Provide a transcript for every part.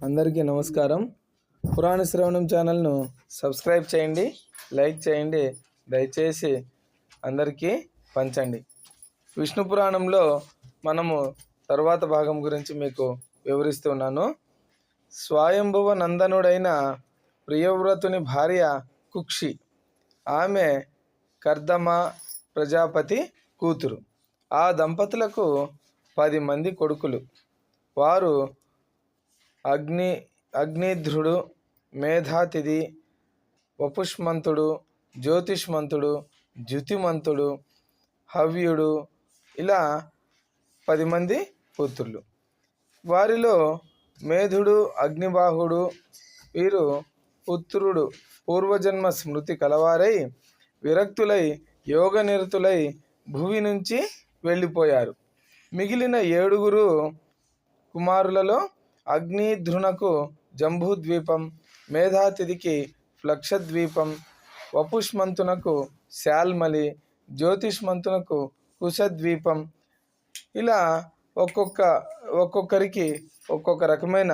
అందరికీ నమస్కారం. పురాణ శ్రవణం ఛానల్ను సబ్స్క్రైబ్ చేయండి, లైక్ చేయండి, దయచేసి అందరికీ పంచండి. విష్ణు పురాణంలో మనము తరువాత భాగం గురించి మీకు వివరిస్తున్నాను. స్వయంభువ నందనుడైన ప్రియవ్రతుని భార్య కుక్షి, ఆమె కర్దమ ప్రజాపతి కూతురు. ఆ దంపతులకు 10 మంది కొడుకులు. వారు అగ్నిధ్రుడు, మేధాతిథి, వపుష్మంతుడు, జ్యోతిష్మంతుడు, ద్యుతిమంతుడు, హవ్యుడు, ఇలా 10 మంది పుత్రులు. వారిలో మేధుడు, అగ్నిబాహుడు వీరు పుత్రుడు పూర్వజన్మ స్మృతి కలవారై విరక్తులై యోగనిరతులై భువి నుంచి వెళ్ళిపోయారు. మిగిలిన 7 కుమారులలో అగ్నిధ్రునకు జంబూద్వీపం, మేధాతిథికి ఫ్లక్షద్వీపం, వపుష్మంతునకు శాల్మలి, జ్యోతిష్మంతునకు కుశద్వీపం, ఇలా ఒక్కొక్కరికి ఒక్కొక్క రకమైన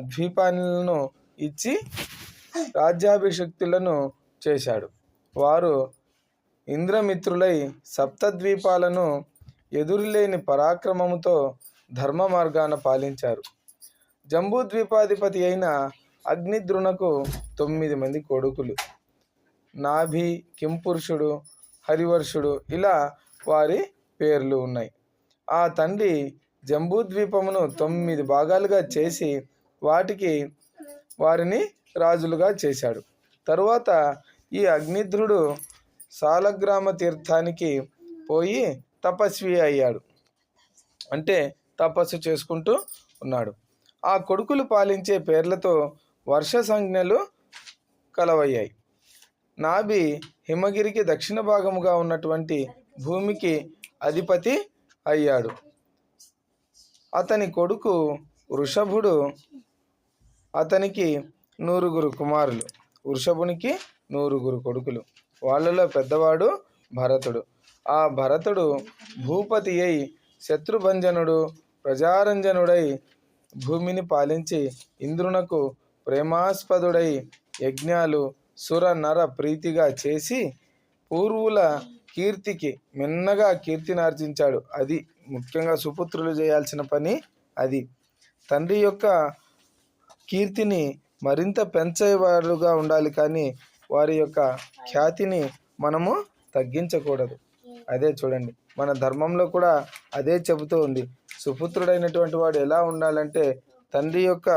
ద్వీపాలను ఇచ్చి రాజ్యాభిషక్తులను చేశాడు. వారు ఇంద్రమిత్రులై సప్తద్వీపాలను ఎదురులేని పరాక్రమముతో ధర్మ మార్గాన పాలించారు. జంబూద్వీపాధిపతి అయిన అగ్నిధ్రునకు 9 మంది కొడుకులు. నాభి, కింపురుషుడు, హరివర్షుడు, ఇలా వారి పేర్లు ఉన్నాయి. ఆ తండ్రి జంబూద్వీపమును 9 భాగాలుగా చేసి వారిని రాజులుగా చేశాడు. తరువాత ఈ అగ్నిధ్రుడు సాలగ్రామ తీర్థానికి పోయి తపస్వి అయ్యాడు. అంటే తపస్సు చేసుకుంటూ ఉన్నాడు. ఆ కొడుకులు పాలించే పేర్లతో వర్ష సంజ్ఞలు కలవయ్యాయి. నాభి హిమగిరికి దక్షిణ భాగముగా ఉన్నటువంటి భూమికి అధిపతి అయ్యాడు. అతని కొడుకు వృషభుడు. అతనికి 9 కుమారులు. వృషభునికి 9 కొడుకులు. వాళ్ళలో పెద్దవాడు భరతుడు. ఆ భరతుడు భూపతి అయి శత్రుభంజనుడు, ప్రజారంజనుడై భూమిని పాలించి ఇంద్రునకు ప్రేమాస్పదుడై యజ్ఞాలు సుర నర ప్రీతిగా చేసి పూర్వుల కీర్తికి మిన్నగా కీర్తినార్జించాడు. అది ముఖ్యంగా సుపుత్రులు చేయాల్సిన పని. అది తండ్రి యొక్క కీర్తిని మరింత పెంచేవారుగా ఉండాలి, కానీ వారి యొక్క ఖ్యాతిని మనము తగ్గించకూడదు. అదే చూడండి, మన ధర్మంలో కూడా అదే చెబుతూ ఉంది. సుపుత్రుడైనటువంటి వాడు ఎలా ఉండాలంటే తండ్రి యొక్క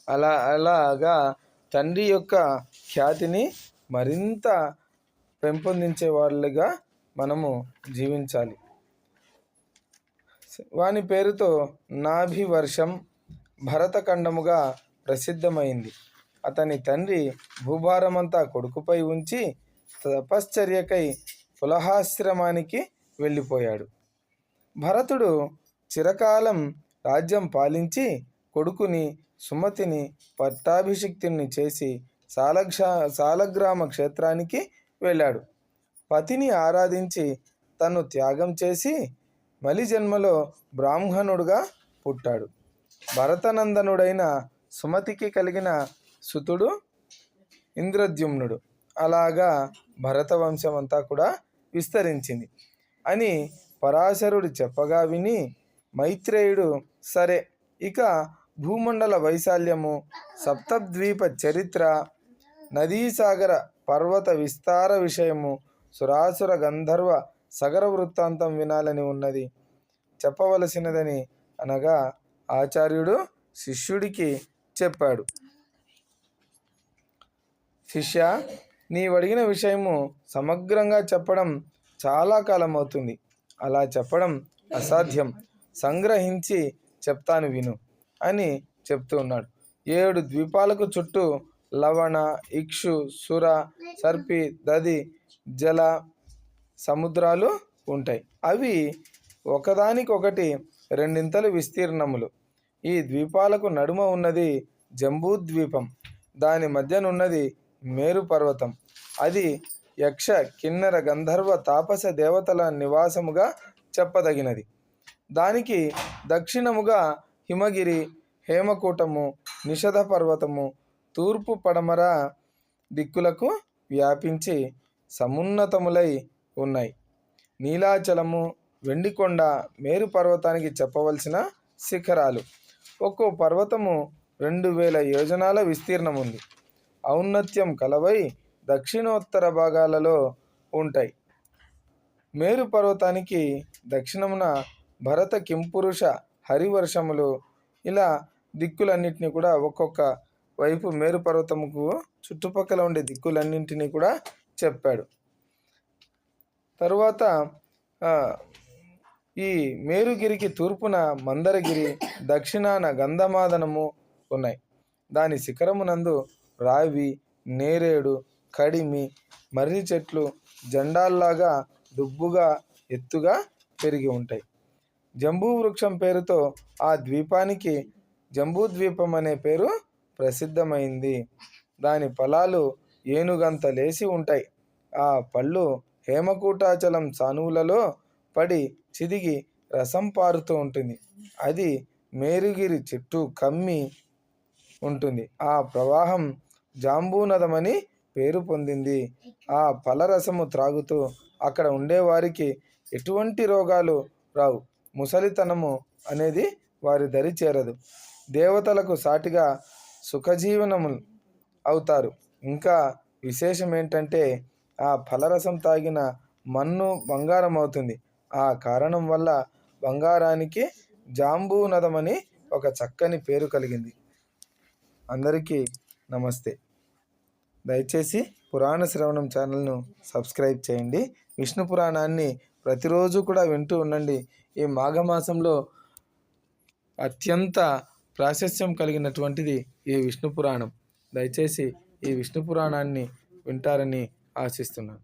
అలాగా తండ్రి యొక్క ఖ్యాతిని మరింత పెంపొందించే వాళ్ళుగా మనము జీవించాలి. వాని పేరుతో నాభివర్షం భరతఖండముగా ప్రసిద్ధమైంది. అతని తండ్రి భూభారమంతా కొడుకుపై ఉంచి తపశ్చర్యకై పులహాశ్రమానికి వెళ్ళిపోయాడు. భరతుడు చిరకాలం రాజ్యం పాలించి కొడుకుని సుమతిని పట్టాభిషిక్తుని చేసి సాలగ్రామ క్షేత్రానికి వెళ్ళాడు. పతిని ఆరాధించి తను త్యాగం చేసి మలి జన్మలో బ్రాహ్మణుడుగా పుట్టాడు. భరతనందనుడైన సుమతికి కలిగిన సుతుడు ఇంద్రద్యుమ్నుడు. అలాగా భరతవంశం అంతా కూడా విస్తరించింది అని పరాశరుడు చెప్పగా విని మైత్రేయుడు, సరే ఇక భూమండల వైశాల్యము, సప్తద్వీప చరిత్ర, నదీసాగర పర్వత విస్తార విషయము, సురాసుర గంధర్వ సగర వృత్తాంతం వినాలని ఉన్నది, చెప్పవలసినదని అనగా ఆచార్యుడు శిష్యుడికి చెప్పాడు. శిష్య, నీవడిగిన విషయము సమగ్రంగా చెప్పడం చాలా కాలం అవుతుంది. అలా చెప్పడం అసాధ్యం. సంగ్రహించి చెప్తాను విను అని చెప్తూ ఉన్నాడు. 7 ద్వీపాలకు చుట్టూ లవణ, ఇక్షు, సుర, సర్పి, దది, జల సముద్రాలు ఉంటాయి. అవి ఒకదానికొకటి 2 విస్తీర్ణములు. ఈ ద్వీపాలకు నడుమ ఉన్నది జంబూద్వీపం. దాని మధ్యనున్నది మేరు పర్వతం. అది యక్ష, కిన్నెర, గంధర్వ, తాపస దేవతల నివాసముగా చెప్పదగినది. దానికి దక్షిణముగా హిమగిరి, హేమకూటము, నిషధ పర్వతము తూర్పు పడమర దిక్కులకు వ్యాపించి సమున్నతములై ఉన్నాయి. నీలాచలము, వెండికొండ మేరు పర్వతానికి చెప్పవలసిన శిఖరాలు. ఒక్కో పర్వతము 2000 యోజనాల విస్తీర్ణం ఉంది. ఔన్నత్యం కలవై దక్షిణోత్తర భాగాలలో ఉంటాయి. మేరు పర్వతానికి దక్షిణమున భరత కింపురుష హరివర్షములు. ఇలా దిక్కులన్నింటినీ కూడా ఒక్కొక్క వైపు మేరు పర్వతముకు చుట్టుపక్కల ఉండే దిక్కులన్నింటినీ కూడా చెప్పాడు. తరువాత ఈ మేరుగిరికి తూర్పున మందరగిరి, దక్షిణాన గంధమాదనము ఉన్నాయి. దాని శిఖరమునందు రావి, నేరేడు, కడిమి, మర్రి చెట్లు జెండాల్లాగా దుబ్బుగా ఎత్తుగా పెరిగి ఉంటాయి. జంబూ వృక్షం పేరుతో ఆ ద్వీపానికి జంబూద్వీపం అనే పేరు ప్రసిద్ధమైంది. దాని ఫలాలు ఏనుగంత లేసి ఉంటాయి. ఆ పళ్ళు హేమకూటాచలం సానువులలో పడి చిదిగి రసం పారుతూ ఉంటుంది. అది మేరుగిరి చెట్టు కమ్మి ఉంటుంది. ఆ ప్రవాహం జాంబూనదమని పేరు పొందింది. ఆ ఫలరసము త్రాగుతూ అక్కడ ఉండేవారికి ఎటువంటి రోగాలు రావు. ముసలితనము అనేది వారి దరి చేరదు. దేవతలకు సాటిగా సుఖజీవనము అవుతారు. ఇంకా విశేషం ఏంటంటే ఆ ఫలరసం తాగిన మన్ను బంగారం అవుతుంది. ఆ కారణం వల్ల బంగారానికి జాంబూనదమని ఒక చక్కని పేరు కలిగింది. అందరికీ నమస్తే. దయచేసి పురాణ శ్రవణం ఛానల్ను సబ్స్క్రైబ్ చేయండి. విష్ణు పురాణాన్ని ప్రతిరోజు కూడా వింటూ ఉండండి. ఈ మాఘమాసంలో అత్యంత ప్రాశస్త్యం కలిగినటువంటిది ఈ విష్ణు పురాణం. దయచేసి ఈ విష్ణు పురాణాన్ని వింటారని ఆశిస్తున్నాను.